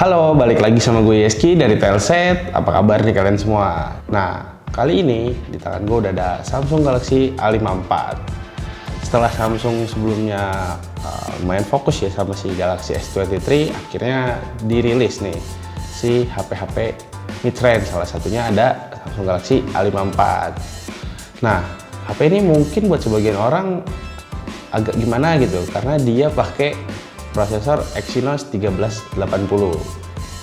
Halo, balik lagi sama gue Yeski dari Telset. Apa kabar nih kalian semua? Nah, kali ini di tangan gue udah ada Samsung Galaxy A54. Setelah Samsung sebelumnya lumayan fokus ya sama si Galaxy S23, akhirnya dirilis nih si HP-HP mid-range. Salah satunya ada Samsung Galaxy A54. Nah, HP ini mungkin buat sebagian orang agak gimana gitu, karena dia pakai prosesor Exynos 1380,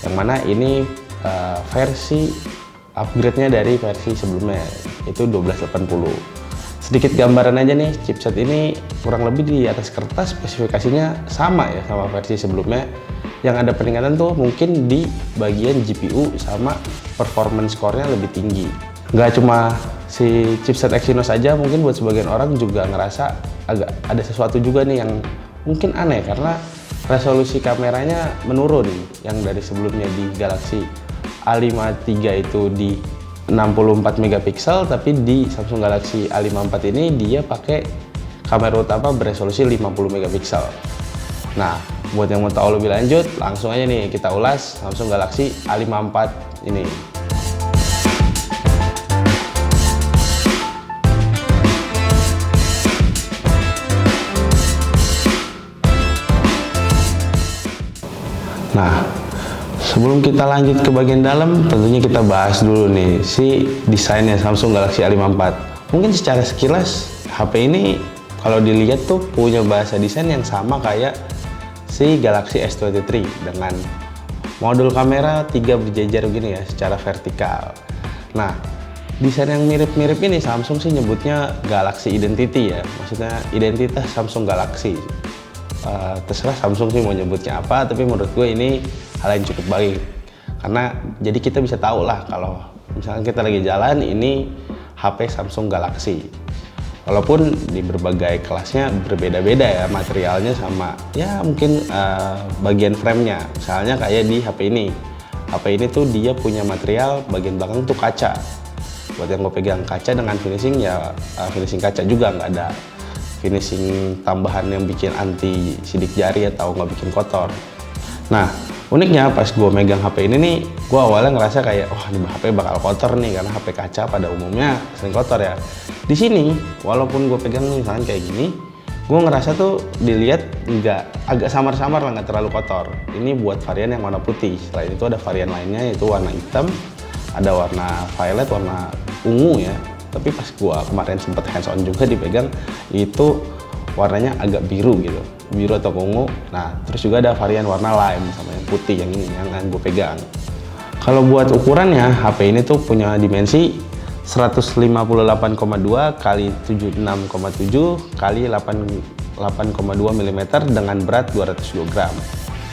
yang mana ini versi upgrade-nya dari versi sebelumnya, itu 1280. Sedikit gambaran aja nih, chipset ini kurang lebih di atas kertas spesifikasinya sama ya sama versi sebelumnya. Yang ada peningkatan tuh mungkin di bagian GPU sama performance core-nya lebih tinggi. Nggak cuma si chipset Exynos aja, mungkin buat sebagian orang juga ngerasa agak ada sesuatu juga nih yang mungkin aneh, karena resolusi kameranya menurun yang dari sebelumnya di Galaxy A53 itu di 64 megapiksel, tapi di Samsung Galaxy A54 ini dia pakai kamera utama beresolusi 50 megapiksel. Nah, buat yang mau tahu lebih lanjut, langsung aja nih kita ulas Samsung Galaxy A54 ini. Nah, sebelum kita lanjut ke bagian dalam, tentunya kita bahas dulu nih si desainnya Samsung Galaxy A54. Mungkin secara sekilas HP ini kalau dilihat tuh punya bahasa desain yang sama kayak si Galaxy S23 dengan modul kamera 3 berjejer begini ya secara vertikal. Nah, desain yang mirip-mirip ini Samsung sih nyebutnya Galaxy Identity ya, maksudnya identitas Samsung Galaxy. Terserah Samsung sih mau nyebutnya apa, tapi menurut gue ini hal yang cukup baik, karena jadi kita bisa tahu lah kalau misalnya kita lagi jalan ini HP Samsung Galaxy, walaupun di berbagai kelasnya berbeda-beda ya materialnya sama ya mungkin bagian framenya. Misalnya kayak di HP ini tuh dia punya material bagian belakang tuh kaca. Buat yang gue pegang kaca dengan finishing ya finishing kaca juga, nggak ada finishing tambahan yang bikin anti sidik jari atau nggak bikin kotor. Nah, uniknya pas gue megang HP ini nih, gue awalnya ngerasa kayak wah ini HP bakal kotor nih, karena HP kaca pada umumnya sering kotor ya. Di sini walaupun gue pegang misalnya kayak gini, gue ngerasa tuh dilihat agak samar-samar lah, nggak terlalu kotor. Ini buat varian yang warna putih. Selain itu ada varian lainnya yaitu warna hitam, ada warna violet, warna ungu ya. Tapi pas gua kemarin sempet hands on juga dipegang, itu warnanya agak biru gitu, biru atau ungu. Nah, terus juga ada varian warna lime sama yang putih yang ini yang gue pegang. Kalau buat ukurannya, HP ini tuh punya dimensi 158,2 kali 76,7 kali 8,2 mm dengan berat 202 gram.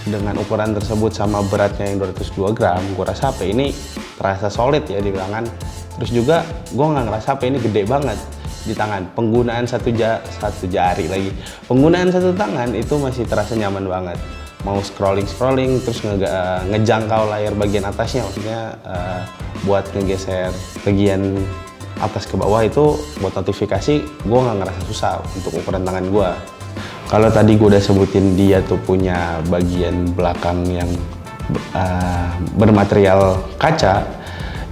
Dengan ukuran tersebut sama beratnya yang 202 gram, gue rasa HP ini terasa solid ya di tangan. Terus juga gue nggak ngerasa HP ini gede banget di tangan. Penggunaan satu jari lagi, penggunaan satu tangan itu masih terasa nyaman banget. Mau scrolling terus ngejangkau layar bagian atasnya, maksudnya buat ngegeser bagian atas ke bawah itu buat notifikasi, gue nggak ngerasa susah untuk ukuran tangan gue. Kalau tadi gue udah sebutin dia tuh punya bagian belakang yang bermaterial kaca,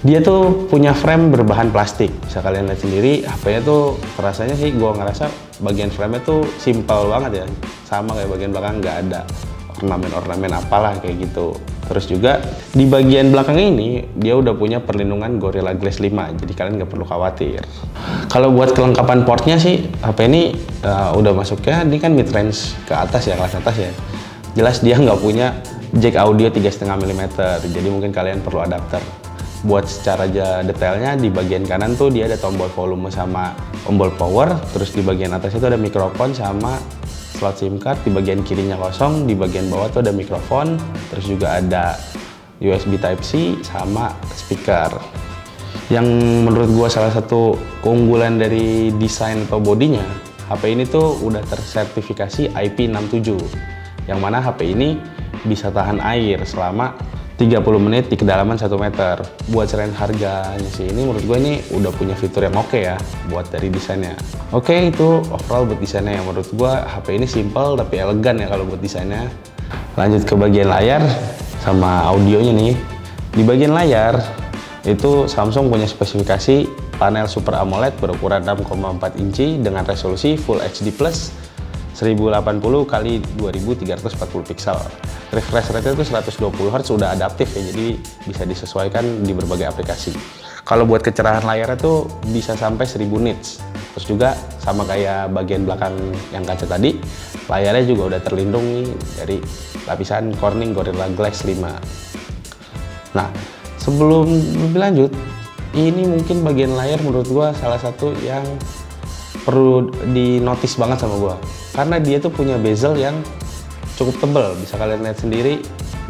dia tuh punya frame berbahan plastik. Bisa kalian lihat sendiri, HP-nya tuh rasanya sih gue ngerasa bagian frame-nya tuh simple banget ya, sama kayak bagian belakang, nggak ada ornamen-ornamen apalah kayak gitu. Terus juga di bagian belakang ini dia udah punya perlindungan Gorilla Glass 5, jadi kalian nggak perlu khawatir. Kalau buat kelengkapan portnya sih HP ini udah masuknya, ini kan mid range ke atas ya, kelas atas ya. Jelas dia nggak punya jack audio 3,5 mm, jadi mungkin kalian perlu adapter. Buat secara detailnya di bagian kanan tuh dia ada tombol volume sama tombol power, terus di bagian atas itu ada mikrofon sama slot SIM card, di bagian kirinya kosong, di bagian bawah tuh ada mikrofon, terus juga ada USB Type-C sama speaker. Yang menurut gua salah satu keunggulan dari desain atau bodinya, HP ini tuh udah tersertifikasi IP67, yang mana HP ini bisa tahan air selama 30 menit di kedalaman 1 meter. Buat selain harganya sih, ini menurut gue ini udah punya fitur yang oke ya buat dari desainnya. Oke, itu overall buat desainnya. Yang menurut gue HP ini simple tapi elegan ya kalau buat desainnya. Lanjut ke bagian layar. sama audionya nih. Di bagian layar itu Samsung punya spesifikasi panel Super AMOLED berukuran 6,4 inci dengan resolusi Full HD Plus 1080 x 2340 pixel. Refresh rate itu 120 Hz, sudah adaptif ya, jadi bisa disesuaikan di berbagai aplikasi. Kalau buat kecerahan layarnya tuh bisa sampai 1000 nits. Terus juga sama kayak bagian belakang yang kaca tadi, layarnya juga udah terlindungi dari lapisan Corning Gorilla Glass 5. Nah, sebelum lebih lanjut, ini mungkin bagian layar menurut gua salah satu yang perlu dinotis banget sama gua, karena dia tuh punya bezel yang cukup tebal. Bisa kalian lihat sendiri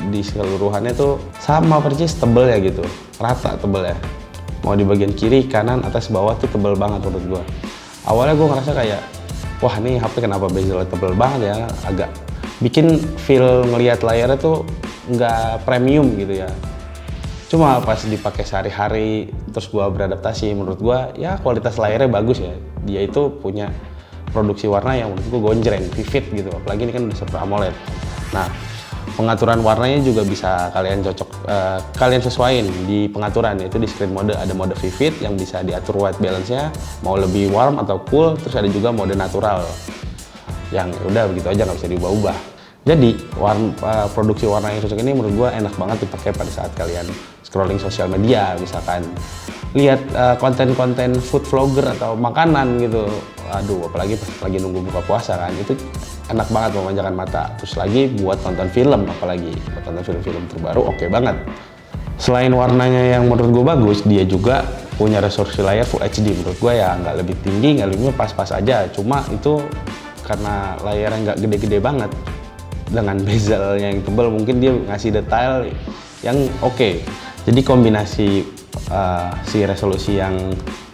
di keseluruhannya tuh sama persis tebel ya gitu, rata tebel ya. Mau di bagian kiri, kanan, atas, bawah tuh tebel banget menurut gua. Awalnya gua ngerasa kayak, wah nih HP kenapa bezelnya tebel banget ya, agak bikin feel ngelihat layarnya tuh nggak premium gitu ya. Cuma pas dipakai sehari-hari terus gua beradaptasi, menurut gua ya kualitas layarnya bagus ya. Dia itu punya produksi warna yang menurut gua gonjreng, vivid gitu, apalagi ini kan udah Super AMOLED. Nah, pengaturan warnanya juga bisa kalian kalian sesuaiin di pengaturan, yaitu di screen mode ada mode vivid yang bisa diatur white balance-nya mau lebih warm atau cool, terus ada juga mode natural yang udah begitu aja, nggak bisa diubah-ubah. Jadi produksi warna yang cocok ini menurut gua enak banget dipakai pada saat kalian scrolling sosial media, misalkan lihat konten-konten food vlogger atau makanan gitu. Aduh, apalagi pas lagi nunggu buka puasa kan, itu enak banget memanjakan mata. Terus lagi buat nonton film, apalagi buat nonton film-film terbaru, oke banget. Selain warnanya yang menurut gue bagus, dia juga punya resolusi layar Full HD. Menurut gue ya nggak lebih tinggi, nggak lebih pas-pas aja. Cuma itu karena layarnya nggak gede-gede banget, dengan bezelnya yang tebal, mungkin dia ngasih detail yang oke. Jadi kombinasi si resolusi yang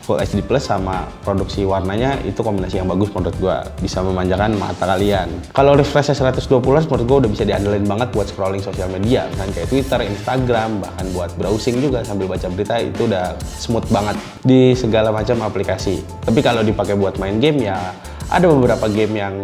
Full HD Plus sama produksi warnanya itu kombinasi yang bagus menurut gua, bisa memanjakan mata kalian. Kalau refreshnya 120 Hz menurut gua udah bisa diandelin banget buat scrolling sosial media, misalnya kayak Twitter, Instagram, bahkan buat browsing juga sambil baca berita, itu udah smooth banget di segala macam aplikasi. Tapi kalau dipakai buat main game ya ada beberapa game yang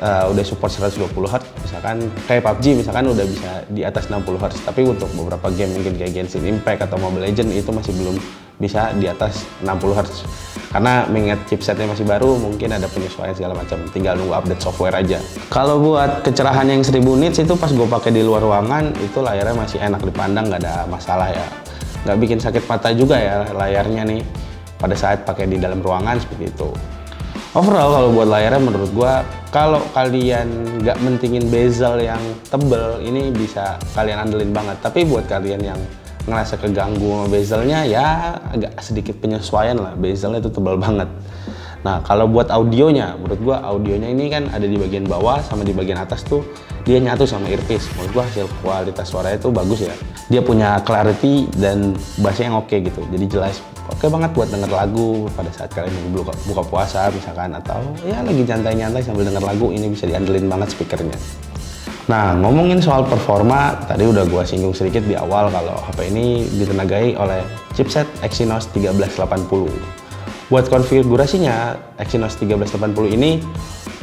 udah support 120 Hz, misalkan kayak PUBG misalkan udah bisa di atas 60 Hz, tapi untuk beberapa game mungkin kayak Genshin Impact atau Mobile Legends itu masih belum bisa di atas 60 Hz, karena mengingat chipsetnya masih baru, mungkin ada penyesuaian segala macam, tinggal nunggu update software aja. Kalau buat kecerahan yang 1000 nits itu pas gue pakai di luar ruangan, itu layarnya masih enak dipandang, nggak ada masalah ya, nggak bikin sakit mata juga ya layarnya nih pada saat pakai di dalam ruangan seperti itu. Overall kalau buat layarnya menurut gua, kalau kalian nggak mentingin bezel yang tebel, ini bisa kalian andelin banget. Tapi buat kalian yang ngerasa keganggu sama bezelnya, ya agak sedikit penyesuaian lah, bezelnya itu tebal banget. Nah, kalau buat audionya, menurut gua audionya ini kan ada di bagian bawah sama di bagian atas tuh dia nyatu sama earpiece. Menurut gua hasil kualitas suaranya itu bagus ya. Dia punya clarity dan bassnya yang oke gitu, jadi jelas. Oke banget buat denger lagu pada saat kalian buka puasa misalkan, atau ya lagi nyantai-nyantai sambil denger lagu, ini bisa diandelin banget speakernya. Nah, ngomongin soal performa, tadi udah gua singgung sedikit di awal kalau HP ini ditenagai oleh chipset Exynos 1380. Buat konfigurasinya, Exynos 1380 ini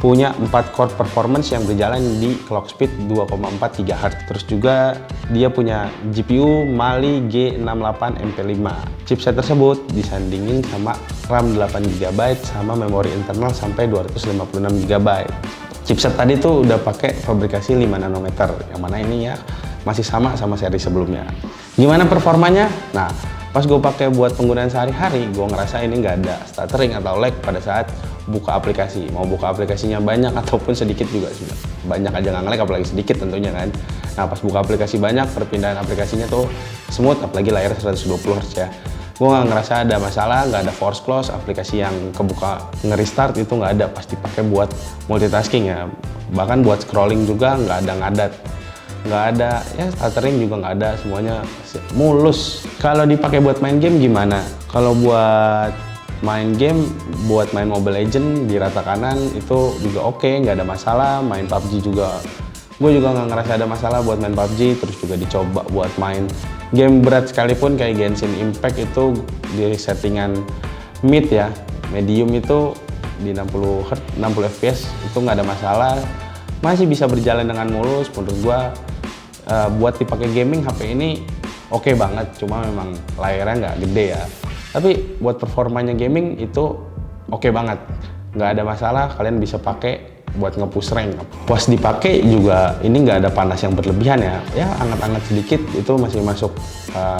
punya 4 core performance yang berjalan di clock speed 2,4 GHz. Terus juga dia punya GPU Mali G68 MP5. Chipset tersebut disandingin sama RAM 8 GB sama memori internal sampai 256 GB. Chipset tadi tuh udah pakai fabrikasi 5 nanometer, yang mana ini ya masih sama seri sebelumnya. Gimana performanya? Nah, pas gue pakai buat penggunaan sehari-hari, gue ngerasa ini nggak ada stuttering atau lag pada saat buka aplikasi. Mau buka aplikasinya banyak ataupun sedikit juga sudah. Banyak aja nggak nge-lag, apalagi sedikit tentunya kan. Nah, pas buka aplikasi banyak, perpindahan aplikasinya tuh smooth, apalagi layar 120 Hz ya. Gue nggak ngerasa ada masalah, nggak ada force close, aplikasi yang kebuka nge-restart itu nggak ada, pas dipakai buat multitasking ya. Bahkan buat scrolling juga nggak ada ngadat. Nggak ada ya, stuttering juga nggak ada, semuanya mulus. Kalau dipakai buat main game gimana? Kalau buat main game, buat main Mobile Legends di rata kanan itu juga oke, nggak ada masalah. Main PUBG juga, gue juga nggak ngerasa ada masalah buat main PUBG. Terus juga dicoba buat main game berat sekalipun kayak Genshin Impact itu di settingan mid ya, medium itu di 60 FPS itu nggak ada masalah, masih bisa berjalan dengan mulus. Menurut gue Buat dipakai gaming HP ini oke banget, cuma memang layarnya nggak gede ya. Tapi buat performanya gaming itu oke banget, nggak ada masalah. Kalian bisa pakai buat nge-push rank. Pas dipakai juga ini nggak ada panas yang berlebihan ya. Ya anget-anget sedikit itu masih masuk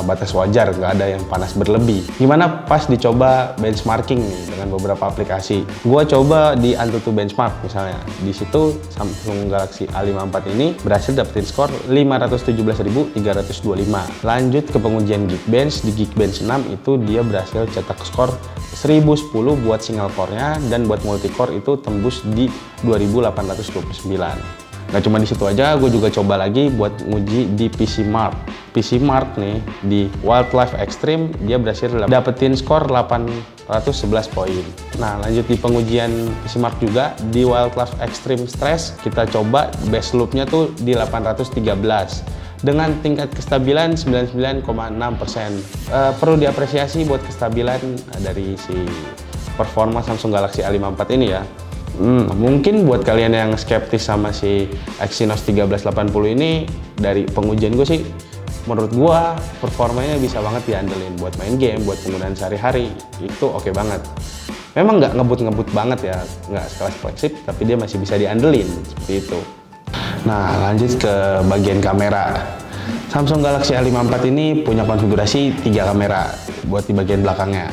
batas wajar, nggak ada yang panas berlebih. Gimana pas dicoba benchmarking nih dengan beberapa aplikasi? Gua coba di Antutu Benchmark misalnya. Di situ Samsung Galaxy A54 ini berhasil dapetin skor 517.325. Lanjut ke pengujian Geekbench, di Geekbench 6 itu dia berhasil cetak skor 1010 buat single core-nya, dan buat multicore itu tembus di 2829. Nggak cuma di situ aja, gue juga coba lagi buat nguji di PC Mark. PC Mark nih di Wildlife Extreme dia berhasil dapetin skor 811 poin. Nah lanjut di pengujian PC Mark juga di Wildlife Extreme Stress kita coba base loop-nya tuh di 813. Dengan tingkat kestabilan 99,6%. Perlu diapresiasi buat kestabilan dari si performa Samsung Galaxy A54 ini ya. Mungkin buat kalian yang skeptis sama si Exynos 1380 ini, dari pengujian gue sih, menurut gue performanya bisa banget diandelin buat main game, buat penggunaan sehari-hari, itu oke banget. Memang nggak ngebut-ngebut banget ya, nggak sekelas flagship, tapi dia masih bisa diandelin, seperti itu. Nah lanjut ke bagian kamera. Samsung Galaxy A54 ini punya konfigurasi 3 kamera buat di bagian belakangnya,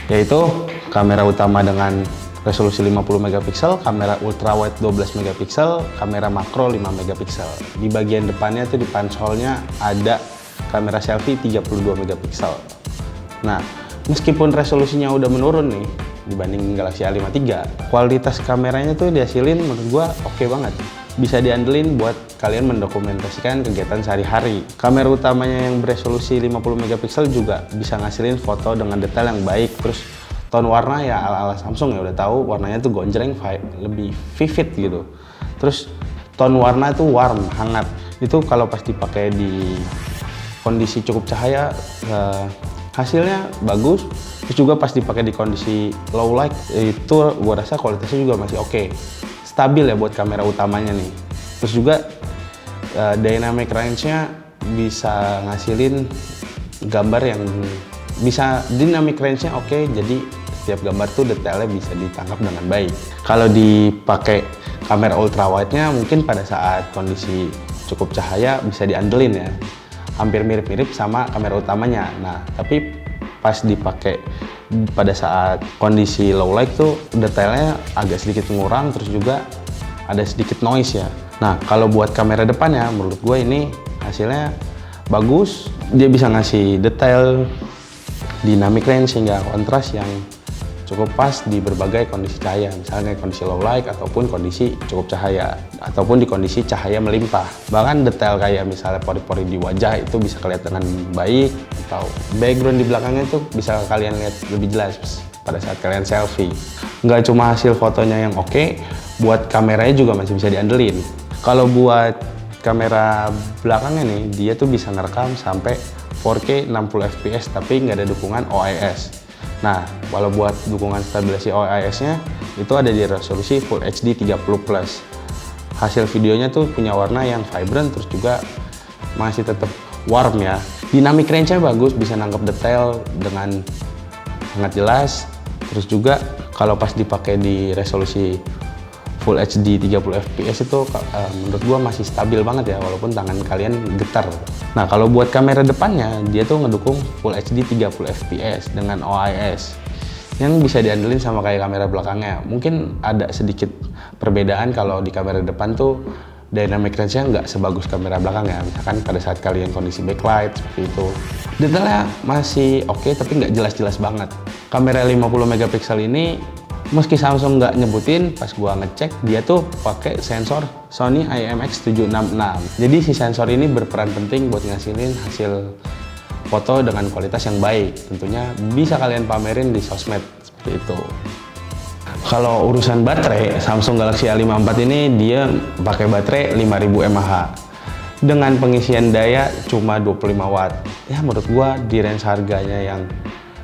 yaitu kamera utama dengan resolusi 50 megapiksel, kamera ultrawide 12 megapiksel, kamera makro 5 megapiksel. Di bagian depannya tuh di pansolnya ada kamera selfie 32 megapiksel. Nah, meskipun resolusinya udah menurun nih dibanding Galaxy A53, kualitas kameranya tuh dihasilin menurut gua oke banget. Bisa diandelin buat kalian mendokumentasikan kegiatan sehari-hari. Kamera utamanya yang beresolusi 50 megapiksel juga bisa ngasilin foto dengan detail yang baik. Terus tone warna ya ala-ala Samsung ya, udah tahu warnanya tuh gonjreng, lebih vivid gitu. Terus tone warna itu warm, hangat. Itu kalau pas dipakai di kondisi cukup cahaya hasilnya bagus. Terus juga pas dipakai di kondisi low light itu gua rasa kualitasnya juga masih oke. Stabil ya buat kamera utamanya nih. Terus juga dynamic range-nya bisa ngasilin gambar yang bisa dynamic range-nya oke, jadi setiap gambar tuh detailnya bisa ditangkap dengan baik. Kalau dipakai kamera ultra wide-nya mungkin pada saat kondisi cukup cahaya bisa diandelin ya. Hampir mirip-mirip sama kamera utamanya. Nah, tapi pas dipakai pada saat kondisi low light tuh detailnya agak sedikit ngurang, terus juga ada sedikit noise ya. Nah kalau buat kamera depannya menurut gue ini hasilnya bagus, dia bisa ngasih detail, dynamic range hingga kontras yang cukup pas di berbagai kondisi cahaya, misalnya kondisi low light ataupun kondisi cukup cahaya, ataupun di kondisi cahaya melimpah. Bahkan detail kayak misalnya pori-pori di wajah itu bisa kelihatan dengan baik, atau background di belakangnya itu bisa kalian lihat lebih jelas pada saat kalian selfie. Nggak cuma hasil fotonya yang oke, buat kameranya juga masih bisa diandelin. Kalau buat kamera belakangnya nih, dia tuh bisa ngerekam sampai 4K 60 fps tapi nggak ada dukungan OIS. Nah, kalau buat dukungan stabilisasi OIS-nya itu ada di resolusi Full HD 30+. Hasil videonya tuh punya warna yang vibrant, terus juga masih tetap warm ya. Dynamic range-nya bagus, bisa nangkep detail dengan sangat jelas. Terus juga kalau pas dipakai di resolusi Full HD 30 fps itu menurut gua masih stabil banget ya, walaupun tangan kalian getar. Nah kalau buat kamera depannya dia tuh ngedukung Full HD 30 fps dengan OIS yang bisa diandelin sama kayak kamera belakangnya. Mungkin ada sedikit perbedaan kalau di kamera depan tuh dynamic range-nya nggak sebagus kamera belakang ya. Misalkan pada saat kalian kondisi backlight seperti itu, detailnya masih oke tapi nggak jelas-jelas banget. Kamera 50 megapiksel ini meski Samsung nggak nyebutin, pas gua ngecek dia tuh pakai sensor Sony IMX766. Jadi si sensor ini berperan penting buat ngasilin hasil foto dengan kualitas yang baik. Tentunya bisa kalian pamerin di sosmed seperti itu. Kalau urusan baterai, Samsung Galaxy A54 ini dia pakai baterai 5000 mAh dengan pengisian daya cuma 25 watt. Ya menurut gua di range harganya yang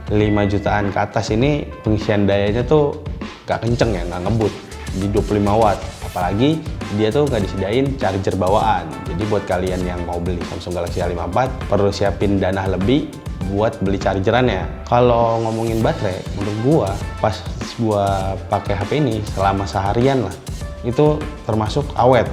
5 jutaan ke atas ini pengisian dayanya tuh gak kenceng ya, gak ngebut di 25 watt. Apalagi dia tuh nggak disediain charger bawaan. Jadi buat kalian yang mau beli Samsung Galaxy A54 perlu siapin dana lebih buat beli chargerannya. Kalau ngomongin baterai, menurut gua pas gua pakai HP ini selama seharian lah, itu termasuk awet.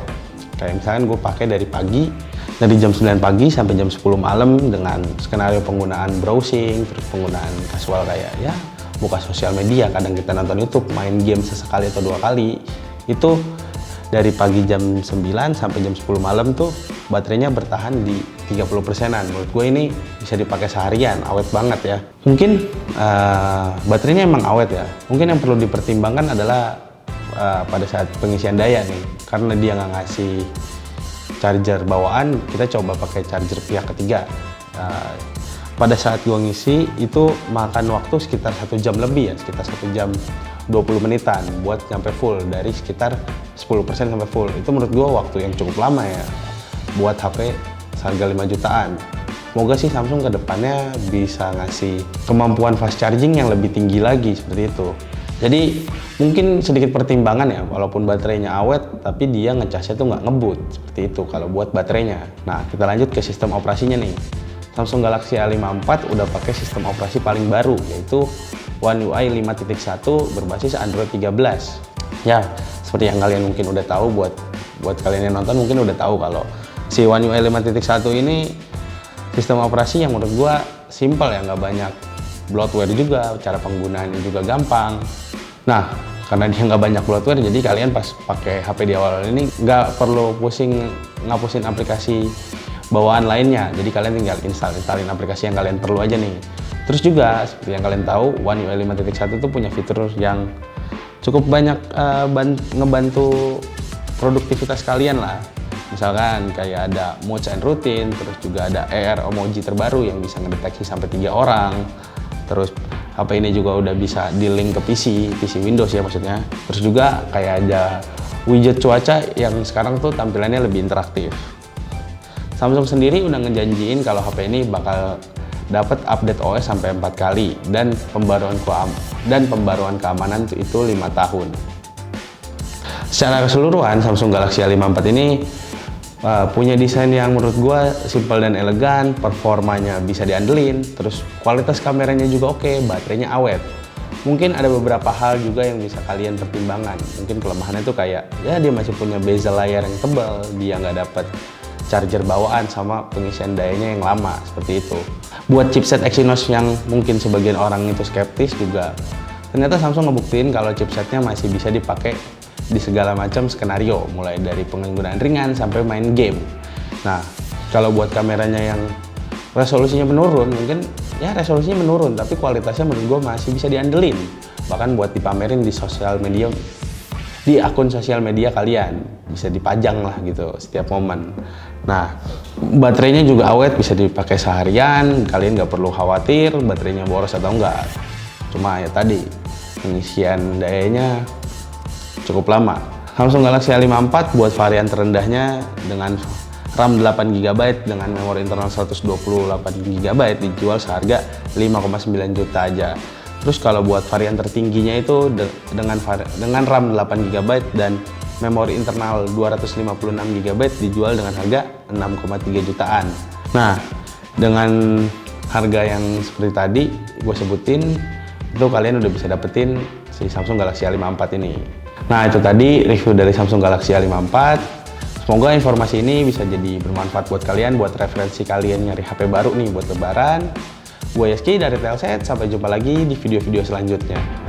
Kayak misalkan gua pakai dari pagi, dari jam 9 pagi sampai jam 10 malam dengan skenario penggunaan browsing, terus penggunaan casual kayak ya buka sosial media, kadang kita nonton YouTube, main game sesekali atau 2 kali. Itu dari pagi jam 9 sampai jam 10 malam tuh baterainya bertahan di 30%-an. Menurut gue ini bisa dipakai seharian, awet banget ya. Mungkin baterainya emang awet ya. Mungkin yang perlu dipertimbangkan adalah pada saat pengisian daya nih. Karena dia nggak ngasih charger bawaan, kita coba pakai charger pihak ketiga. Pada saat gua ngisi itu makan waktu sekitar 1 jam lebih ya, sekitar 1 jam 20 menitan buat sampai full, dari sekitar 10% sampai full. Itu menurut gua waktu yang cukup lama ya buat HP seharga 5 jutaan. Semoga sih Samsung ke depannya bisa ngasih kemampuan fast charging yang lebih tinggi lagi seperti itu. Jadi mungkin sedikit pertimbangan ya, walaupun baterainya awet tapi dia ngecasnya tuh nggak ngebut seperti itu kalau buat baterainya. Nah, kita lanjut ke sistem operasinya nih. Samsung Galaxy A54 udah pakai sistem operasi paling baru, yaitu One UI 5.1 berbasis Android 13. Ya, seperti yang kalian mungkin udah tahu, buat kalian yang nonton mungkin udah tahu kalau si One UI 5.1 ini sistem operasi yang menurut gua simple ya, nggak banyak bloatware juga, cara penggunaannya juga gampang. Nah, karena dia nggak banyak bloatware, jadi kalian pas pakai HP di awal ini nggak perlu ngapusin aplikasi bawaan lainnya. Jadi kalian tinggal installin aplikasi yang kalian perlu aja nih. Terus juga seperti yang kalian tahu, One UI 5.1 itu punya fitur yang cukup banyak ngebantu produktivitas kalian lah. Misalkan kayak ada modes and routine, terus juga ada AR emoji terbaru yang bisa ngedeteksi sampai 3 orang. Terus HP ini juga udah bisa di-link ke PC Windows ya maksudnya. Terus juga kayak ada widget cuaca yang sekarang tuh tampilannya lebih interaktif. Samsung sendiri udah ngejanjiin kalau HP ini bakal dapat update OS sampai 4 kali dan pembaruan keamanan itu 5 tahun. Secara keseluruhan Samsung Galaxy A54 ini punya desain yang menurut gua simple dan elegan, performanya bisa diandelin, terus kualitas kameranya juga oke, baterainya awet. Mungkin ada beberapa hal juga yang bisa kalian pertimbangkan. Mungkin kelemahannya tuh kayak ya dia masih punya bezel layar yang tebal, dia nggak dapat charger bawaan sama pengisian dayanya yang lama seperti itu. Buat chipset Exynos yang mungkin sebagian orang itu skeptis juga, ternyata Samsung ngebuktiin kalau chipsetnya masih bisa dipakai di segala macam skenario, mulai dari penggunaan ringan sampai main game. Nah, kalau buat kameranya yang resolusinya menurun, mungkin ya resolusinya menurun, tapi kualitasnya menurut gue masih bisa diandelin. Bahkan buat dipamerin di sosial media, di akun sosial media kalian, bisa dipajang lah gitu setiap momen. Nah, baterainya juga awet, bisa dipakai seharian, kalian nggak perlu khawatir baterainya boros atau enggak. Cuma ya tadi, pengisian dayanya cukup lama. Samsung Galaxy A54 buat varian terendahnya dengan RAM 8GB dengan memori internal 128GB dijual seharga 5,9 juta aja. Terus kalau buat varian tertingginya itu dengan RAM 8GB dan memori internal 256GB dijual dengan harga 6,3 jutaan. Nah, dengan harga yang seperti tadi gue sebutin, itu kalian udah bisa dapetin si Samsung Galaxy A54 ini. Nah, itu tadi review dari Samsung Galaxy A54. Semoga informasi ini bisa jadi bermanfaat buat kalian, buat referensi kalian nyari HP baru nih buat lebaran. Gue Yeski dari Telset, sampai jumpa lagi di video-video selanjutnya.